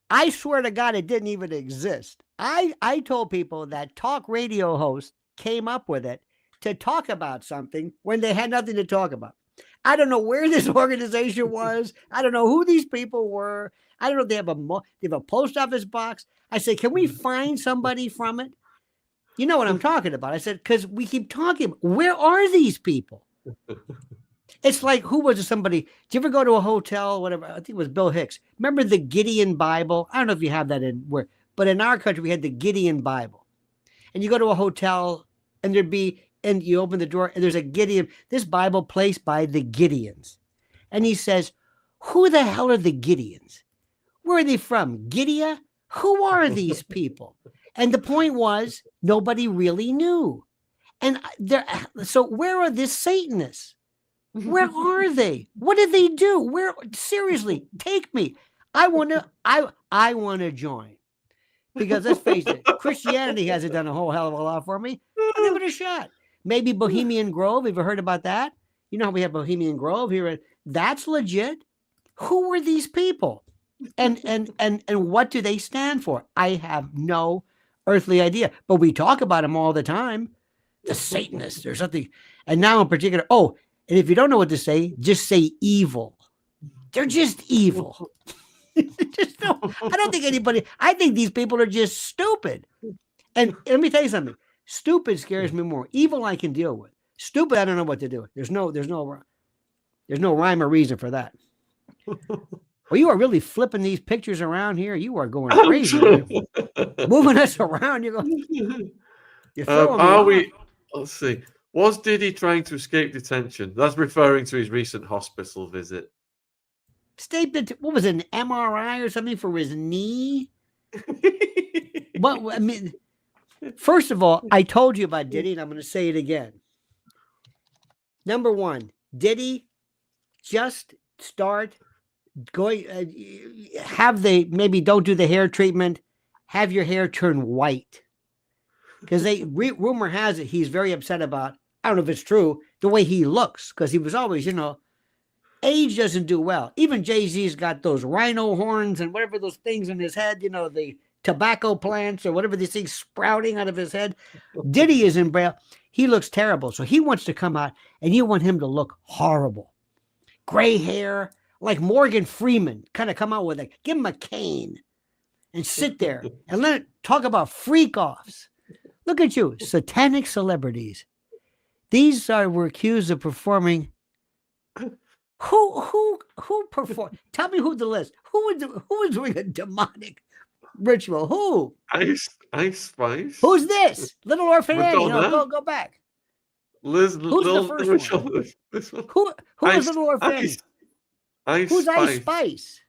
I swear to God, it didn't even exist. I told people that talk radio hosts came up with it to talk about something when they had nothing to talk about. I don't know where this organization was. I don't know who these people were. I don't know if they have a post office box. I said, can we find somebody from it? You know what I'm talking about. I said, because we keep talking. Where are these people? It's like, who was it? Somebody, did you ever go to a hotel, whatever? I think it was Bill Hicks. Remember the Gideon Bible? I don't know if you have that but in our country, we had the Gideon Bible. And you go to a hotel and and you open the door and there's a Gideon, this Bible placed by the Gideons. And he says, who the hell are the Gideons? Where are they from? Gideon? Who are these people? And the point was, nobody really knew. And so where are these Satanists? Where are they? What did they do? Seriously, take me. I want to join. Because let's face it, Christianity hasn't done a whole hell of a lot for me. I'll give it a shot. Maybe Bohemian Grove. Have you heard about that? You know how we have Bohemian Grove here? That's legit. Who were these people? And what do they stand for? I have no earthly idea. But we talk about them all the time. The Satanists or something. And now in particular, and if you don't know what to say, just say evil. They're just evil. I think these people are just stupid. And let me tell you something. Stupid scares me more. Evil I can deal with. Stupid, I don't know what to do. There's no rhyme or reason for that. Well, you are really flipping these pictures around here. You are going crazy. Moving us around. You're throwing me off. Let's see. Was Diddy trying to escape detention? That's referring to his recent hospital visit. What was it, an MRI or something for his knee? What I mean, first of all, I told you about Diddy, and I'm going to say it again. Number one, Diddy, just start going. Maybe don't do the hair treatment. Have your hair turn white, because rumor has it he's very upset about. I don't know if it's true, the way he looks, because he was always, age doesn't do well. Even Jay-Z's got those rhino horns and whatever those things in his head, the tobacco plants or whatever these things sprouting out of his head. Diddy is he looks terrible. So he wants to come out and you want him to look horrible. gray hair, like Morgan Freeman, kind of come out with like, give him a cane and sit there and let it talk about freak offs. Look at you, satanic celebrities. These were accused of performing. Who performed? Tell me who the list. Who was doing a demonic ritual? Who? Ice Spice. Who's this? Little Orphan Annie. No, go back. Who's the first one? This one? Who is Little Orphan Annie? Who's Ice Spice?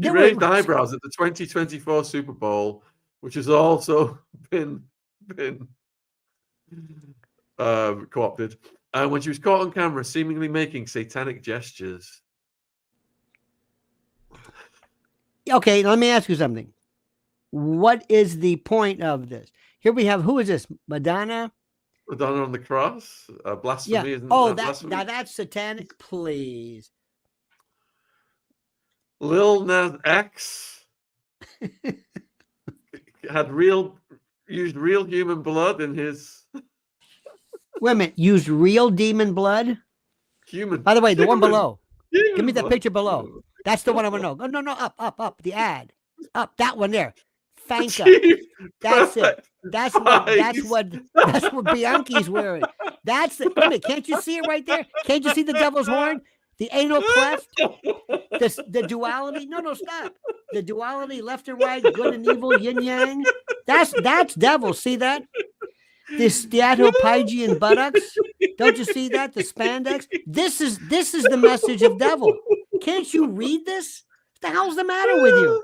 He raised eyebrows at the 2024 Super Bowl, which has also been co-opted. When she was caught on camera, seemingly making satanic gestures. Okay, let me ask you something. What is the point of this? Here we have, who is this? Madonna? Madonna on the cross? Blasphemy? Yeah. Isn't Oh, blasphemy? now that's satanic, please. Lil Nas X had used real human blood in his. Wait a minute, used real demon blood? Human. By the way, the one below. Human Give me the blood. picture below. That's the one I want to know. No, up. The ad. Up, that one there. Fanka. That's it. That's what Bianchi's wearing. That's it. Wait a minute, can't you see it right there? Can't you see the devil's horn? The anal cleft? The duality? No, stop. The duality, left and right, good and evil, yin yang. That's devil. See that? The steatopygian buttocks. Don't you see that? The spandex. This is the message of devil. Can't you read this? What the hell's the matter with you?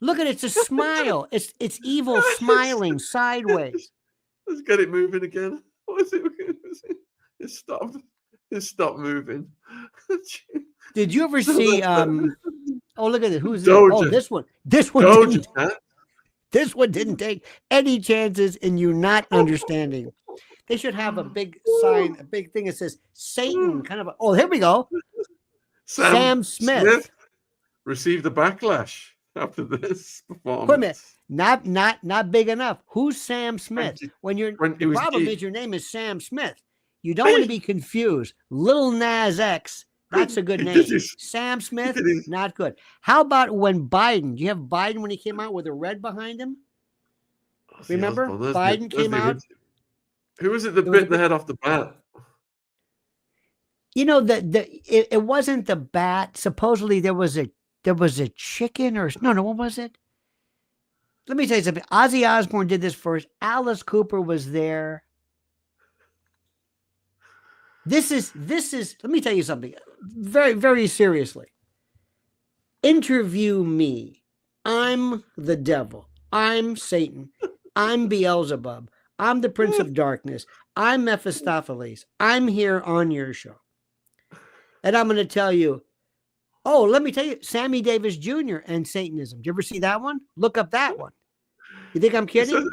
Look at it. It's a smile. It's evil smiling sideways. Let's get it moving again. What is it? It stopped. It stopped moving. Did you ever see? Oh, look at it. Who's this? Doja. Oh, this one. This one. Doja. This one didn't take any chances in you not understanding. They should have a big sign, a big thing that says Satan. Kind of. Oh, here we go. Sam Smith received a backlash after this performance. Wait a minute. Not big enough. Who's Sam Smith? The problem is your name is Sam Smith. You don't want to be confused. Lil Nas X. That's a good name. Sam Smith, not good. How about when Biden? Do you have Biden when he came out with a red behind him? Remember? Biden came out. Who was it that bit the head off the bat? You know, it wasn't the bat. Supposedly there was a chicken or no, what was it? Let me tell you something. Ozzy Osbourne did this first. Alice Cooper was there. This is, let me tell you something very, very seriously. Interview me. I'm the devil. I'm Satan. I'm Beelzebub. I'm the Prince of Darkness. I'm Mephistopheles. I'm here on your show. And I'm going to tell you, oh, let me tell you, Sammy Davis Jr. and Satanism. Did you ever see that one? Look up that one. You think I'm kidding?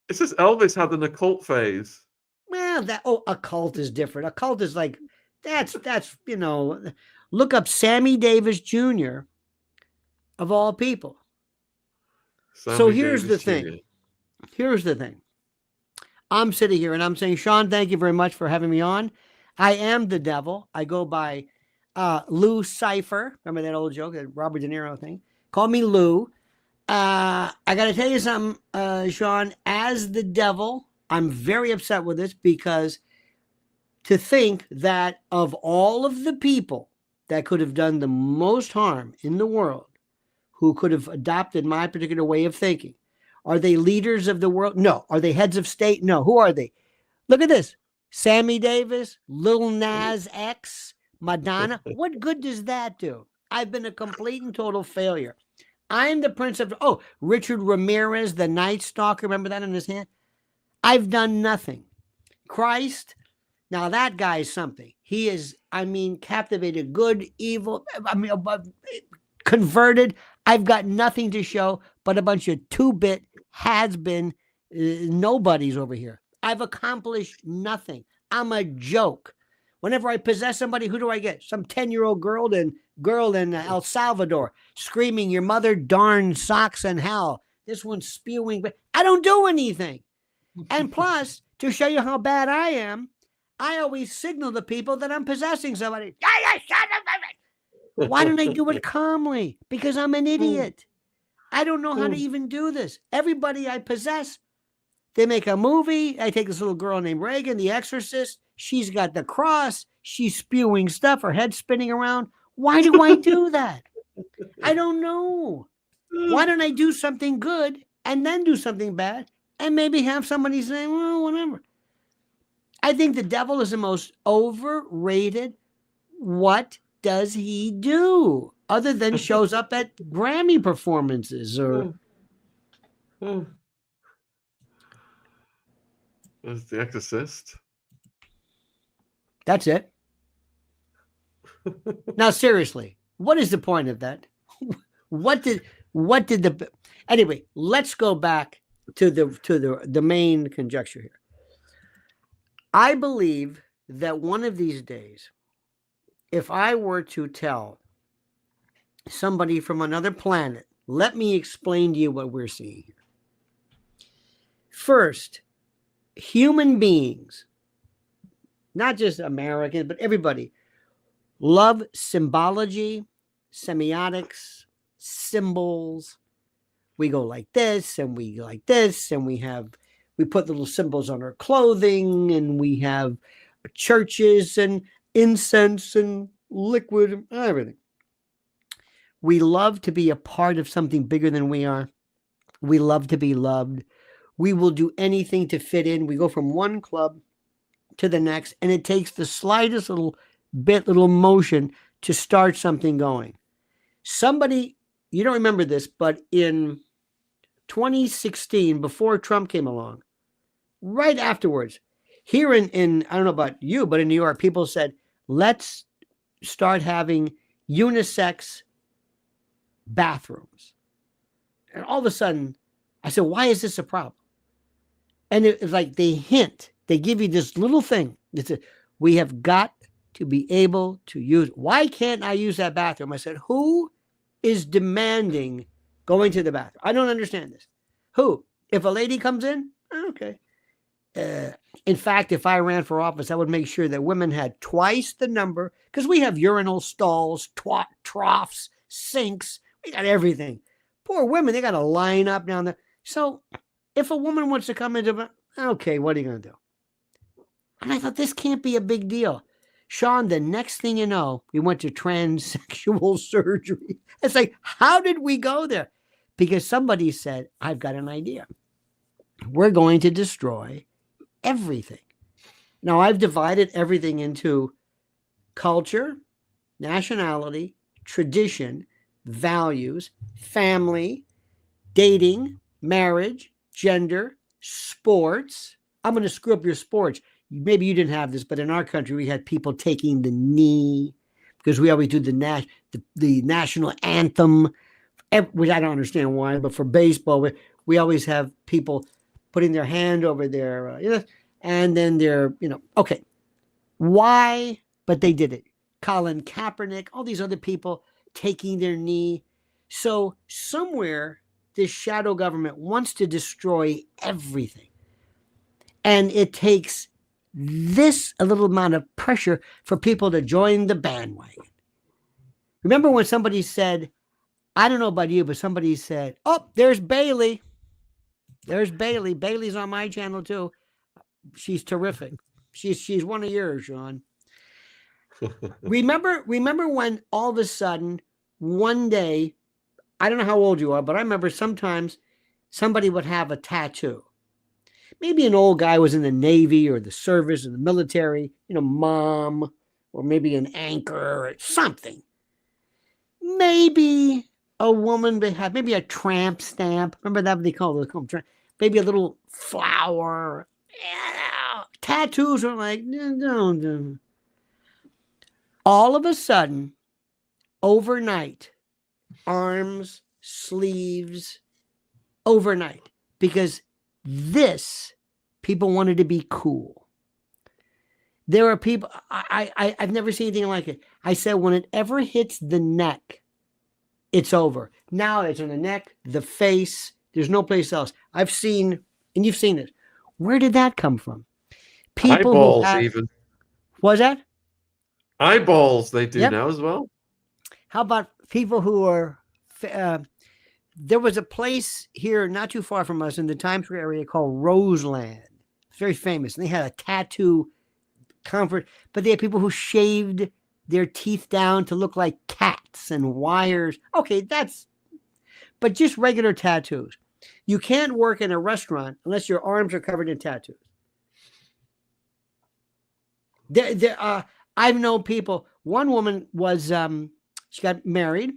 It says Elvis had an occult phase. Well, a cult is different. A cult is like, that's look up Sammy Davis Jr. of all people. So here's the thing. Here's the thing. I'm sitting here and I'm saying, Shaun, thank you very much for having me on. I am the devil. I go by Lou Cipher. Remember that old joke, that Robert De Niro thing? Call me Lou. I got to tell you something, Shaun. As the devil, I'm very upset with this because to think that of all of the people that could have done the most harm in the world, who could have adopted my particular way of thinking, are they leaders of the world? No. Are they heads of state? No. Who are they? Look at this. Sammy Davis, Lil Nas X, Madonna. What good does that do? I've been a complete and total failure. I'm the prince of, Richard Ramirez, the Night Stalker. Remember that in his hand? I've done nothing. Christ, now that guy is something. He is, captivated, good, evil, converted. I've got nothing to show but a bunch of two-bit has-been nobodies over here. I've accomplished nothing. I'm a joke. Whenever I possess somebody, who do I get? Some 10-year-old girl in El Salvador screaming, your mother darn socks in hell. This one's spewing. I don't do anything. And plus, to show you how bad I am, I always signal to people that I'm possessing somebody. Why don't I do it calmly? Because I'm an idiot. I don't know how to even do this. Everybody I possess, they make a movie. I take this little girl named Reagan, the exorcist. She's got the cross. She's spewing stuff. Her head's spinning around. Why do I do that? I don't know. Why don't I do something good and then do something bad and maybe have somebody say, well, whatever. I think the devil is the most overrated. What does he do other than shows up at Grammy performances or? That's The Exorcist. That's it. Now, seriously, what is the point of that? Anyway, let's go back to the main conjecture here. I believe that one of these days, if I were to tell somebody from another planet, let me explain to you what we're seeing here. First, human beings, not just Americans, but everybody, love symbology, semiotics, symbols. We go like this and we like this, and we put little symbols on our clothing, and we have churches and incense and liquid and everything. We love to be a part of something bigger than we are. We love to be loved. We will do anything to fit in. We go from one club to the next, and it takes the slightest little motion to start something going. Somebody, you don't remember this, but in 2016, before Trump came along, right afterwards, here in I don't know about you, but in New York, people said, let's start having unisex bathrooms. And all of a sudden, I said, why is this a problem? And it's like they give you this little thing. It's we have got to be able to use. Why can't I use that bathroom? I said, who is demanding going to the bathroom? I don't understand this. Who? If a lady comes in, okay. In fact, if I ran for office, I would make sure that women had twice the number, because we have urinal stalls, troughs, sinks. We got everything. Poor women, they got to line up down there. So if a woman wants to come into, okay, what are you going to do? And I thought, this can't be a big deal. Shaun, the next thing you know, we went to transsexual surgery. It's like, how did we go there? Because somebody said, I've got an idea. We're going to destroy everything. Now, I've divided everything into culture, nationality, tradition, values, family, dating, marriage, gender, sports. I'm going to screw up your sports. Maybe you didn't have this, but in our country, we had people taking the knee because we always do the national anthem, which I don't understand why, but for baseball, we always have people putting their hand over their, and then they're, okay. Why? But they did it. Colin Kaepernick, all these other people taking their knee. So somewhere, this shadow government wants to destroy everything. And it takes a little amount of pressure for people to join the bandwagon. Remember when somebody said, I don't know about you, but somebody said, oh, there's Bailey. There's Bailey. Bailey's on my channel too. She's terrific. She's one of yours, Shaun. Remember when all of a sudden, one day, I don't know how old you are, but I remember sometimes somebody would have a tattoo. Maybe an old guy was in the Navy or the service or the military, mom, or maybe an anchor or something. Maybe a woman would have maybe a tramp stamp. Remember that what they call it? Maybe a little flower. Tattoos are like, no. All of a sudden, overnight, arms, sleeves, overnight, because people wanted to be cool. There are people, I've never seen anything like it. I said, when it ever hits the neck, it's over. Now it's on the neck, the face, there's no place else. I've seen, and you've seen it. Where did that come from? People eyeballs, even. Was that? Eyeballs they do Yep. now as well. How about people who are, there was a place here not too far from us in the Times Square area called Roseland. It's very famous. And they had a tattoo conference, but they had people who shaved their teeth down to look like cats and wires. Okay, but just regular tattoos. You can't work in a restaurant unless your arms are covered in tattoos. I've known people. One woman was, she got married,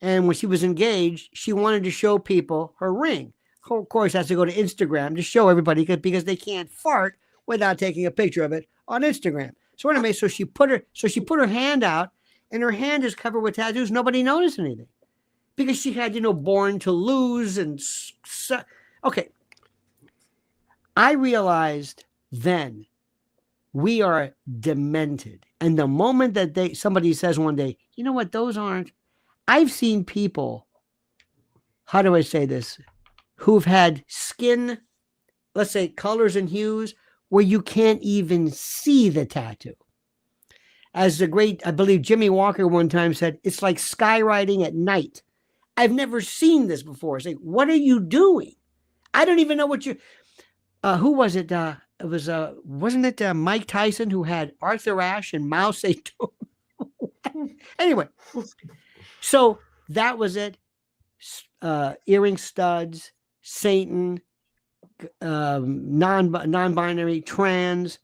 and when she was engaged, she wanted to show people her ring. Of course, has to go to Instagram to show everybody because they can't fart without taking a picture of it on Instagram. So anyway, so she put her hand out, and her hand is covered with tattoos. Nobody noticed anything because she had, Born to Lose and okay. I realized then we are demented, and the moment that somebody says one day, you know what, those aren't. I've seen people. How do I say this? Who've had skin, let's say colors and hues, where you can't even see the tattoo. As the great, I believe Jimmy Walker one time said, it's like skywriting at night. I've never seen this before. It's like, what are you doing? I don't even know what you, who was it? It was, wasn't it Mike Tyson who had Arthur Ashe and Mao Zedong? Anyway, so that was it. Earring studs, Satan, non-binary, trans.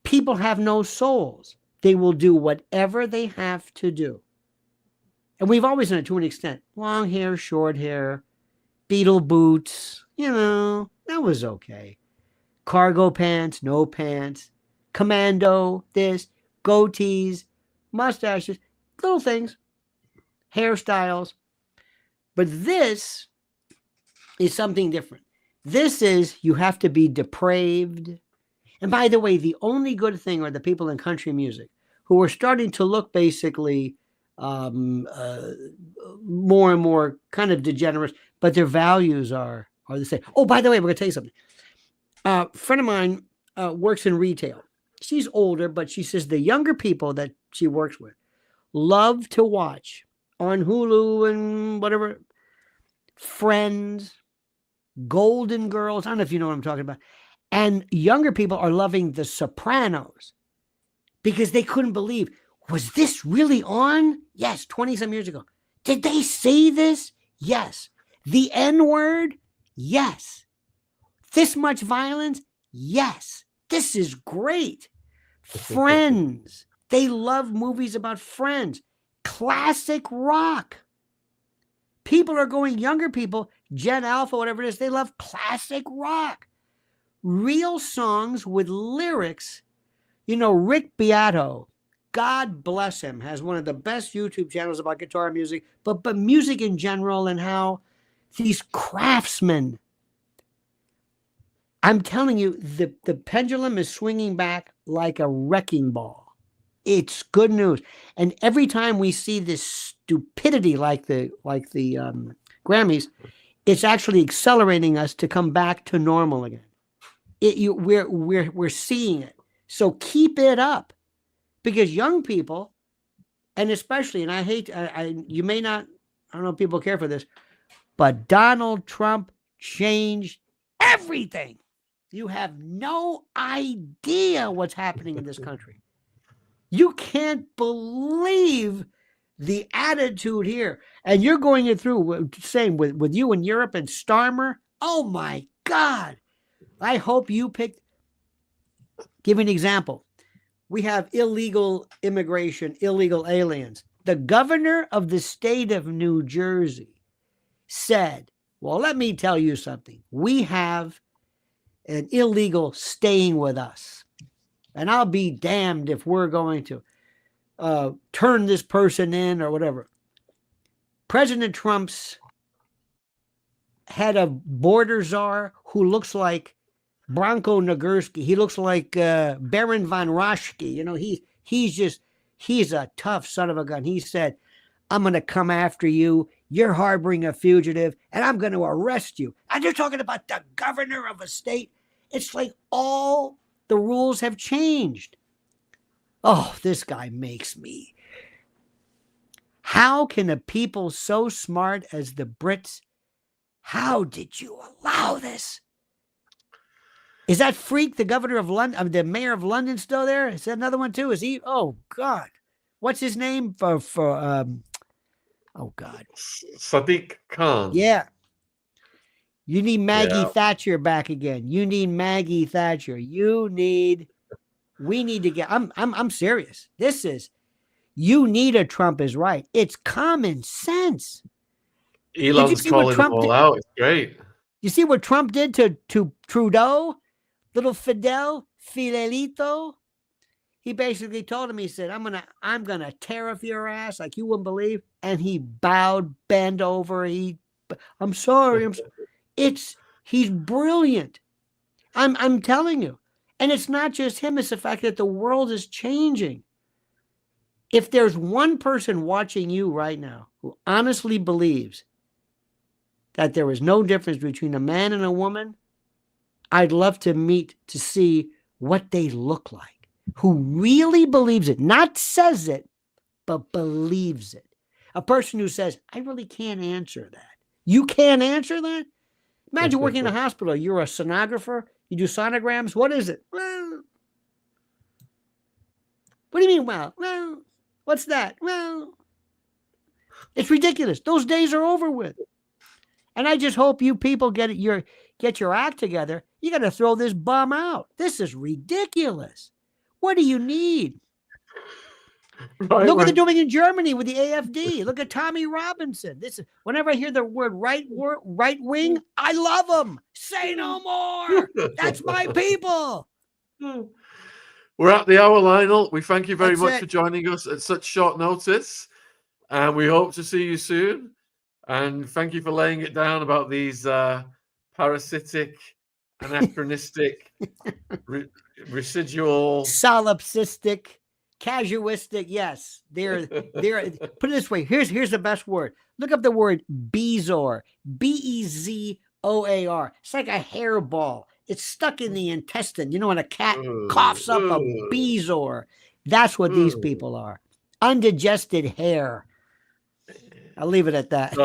People have no souls. They will do whatever they have to do. And we've always done it to an extent. Long hair, short hair, beetle boots, that was okay. Cargo pants, no pants, commando, this, goatees, mustaches, little things, hairstyles. But this is something different. This is, you have to be depraved. And by the way, the only good thing are the people in country music who are starting to look basically more and more kind of degenerate, but their values are the same. Oh, by the way, we're going to tell you something. A friend of mine works in retail. She's older, but she says the younger people that she works with love to watch on Hulu and whatever, Friends, Golden Girls. I don't know if you know what I'm talking about. And younger people are loving The Sopranos because they couldn't believe, was this really on? Yes, 20-some years ago. Did they say this? Yes. The N-word? Yes. This much violence? Yes. This is great. Friends. They love movies about friends. Classic rock. People are going, younger people, Gen Alpha, whatever it is, they love classic rock. Real songs with lyrics. Rick Beato, God bless him, has one of the best YouTube channels about guitar music, but music in general, and how these craftsmen, I'm telling you, the pendulum is swinging back like a wrecking ball. It's good news. And every time we see this stupidity like the Grammys, it's actually accelerating us to come back to normal again. We're seeing it. So keep it up, because young people, and especially, and I hate, you may not, I don't know if people care for this, but Donald Trump changed everything. You have no idea what's happening in this country. You can't believe the attitude here. And you're going it through, same with you in Europe and Starmer. Oh my God. I hope you picked. Give me an example. We have illegal immigration, illegal aliens. The governor of the state of New Jersey said, well, let me tell you something. We have an illegal staying with us. And I'll be damned if we're going to turn this person in or whatever. President Trump's head of border czar, who looks like Branko Nagurski. He looks like Baron von Raschke. He's a tough son of a gun. He said, I'm going to come after you. You're harboring a fugitive, and I'm going to arrest you. And you're talking about the governor of a state. It's like all the rules have changed. Oh, this guy makes me. How can a people so smart as the Brits, how did you allow this? Is that freak the governor of London, the mayor of London, still there? Is that another one too? Is he? Oh God, what's his name for? Oh God, Sadiq Khan. yeah. You need Maggie Yeah. Thatcher back again. You need Maggie Thatcher. We need to get. I'm serious. This is. You need a Trump is right. It's common sense. Elon's calling them all out. It's great. You see what Trump did to Trudeau? Little Fidelito. He basically told him, he said, I'm gonna tear off your ass like you wouldn't believe. And he bowed, bent over. I'm sorry. He's brilliant. I'm telling you. And it's not just him, it's the fact that the world is changing. If there's one person watching you right now who honestly believes that there is no difference between a man and a woman, I'd love to see what they look like, who really believes it, not says it, but believes it. A person who says, I really can't answer that. You can't answer that? Imagine working in a hospital. You're a sonographer. You do sonograms. What is it? Well, what do you mean, well, what's that? Well, it's ridiculous. Those days are over with. And I just hope you people get your act together. You got to throw this bum out. This is ridiculous. What do you need? Right, look what they're doing in Germany with the AfD. Look at Tommy Robinson. Whenever I hear the word right wing, I love them. Say no more. That's my people. We're at the hour, Lionel. We thank you very much for joining us at such short notice. And we hope to see you soon. And thank you for laying it down about these parasitic, anachronistic, residual, solipsistic, casuistic. Yes, they're put it this way. Here's the best word. Look up the word Bezoar. Bezoar. It's like a hairball. It's stuck in the intestine. You know when a cat coughs up a Bezoar. That's what these people are. Undigested hair. I'll leave it at that.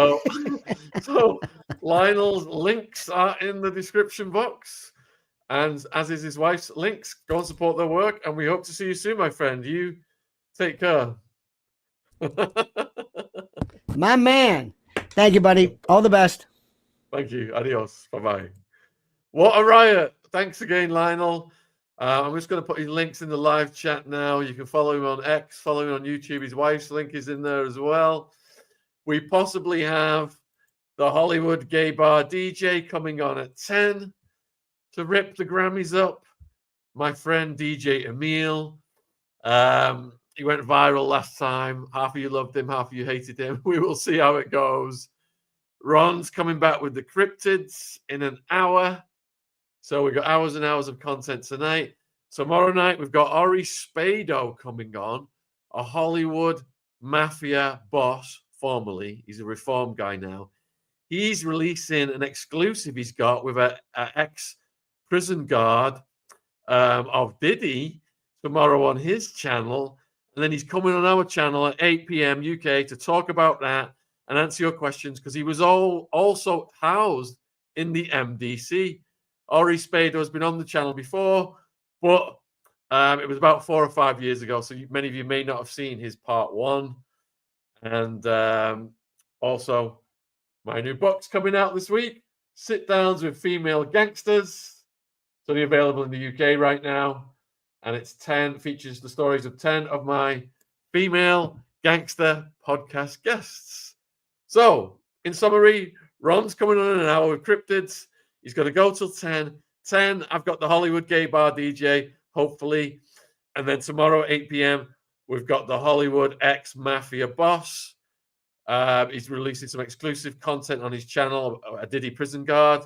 So Lionel's links are in the description box, and as is his wife's links. Go and support their work, and we hope to see you soon, my friend. You take care. My man. Thank you, buddy. All the best. Thank you. Adios. Bye-bye. What a riot. Thanks again, Lionel. I'm just going to put his links in the live chat now. You can follow him on X, follow him on YouTube. His wife's link is in there as well. We possibly have the Hollywood gay bar DJ coming on at 10 to rip the Grammys up. My friend DJ Emil. He went viral last time. Half of you loved him, half of you hated him. We will see how it goes. Ron's coming back with the cryptids in an hour. So we've got hours and hours of content tonight. Tomorrow night, we've got Ori Spado coming on, a Hollywood mafia boss. Formerly, he's a reform guy now. He's releasing an exclusive he's got with an ex-prison guard of Diddy tomorrow on his channel. And then he's coming on our channel at 8 p.m. UK to talk about that and answer your questions, because he was also housed in the MDC. Ori Spado has been on the channel before, but it was about 4 or 5 years ago, so many of you may not have seen his part 1. And also, my new book's coming out this week, Sit Downs with Female Gangsters. It's only available in the UK right now. And it's features the stories of 10 of my female gangster podcast guests. So, in summary, Ron's coming on in an hour with cryptids. He's going to go till 10. 10, I've got the Hollywood gay bar DJ, hopefully. And then tomorrow, 8 p.m., we've got the Hollywood ex-mafia boss. He's releasing some exclusive content on his channel, a Diddy prison guard.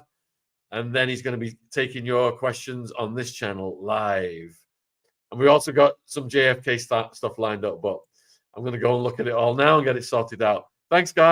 And then he's going to be taking your questions on this channel live. And we also got some JFK stuff lined up, but I'm going to go and look at it all now and get it sorted out. Thanks, guys.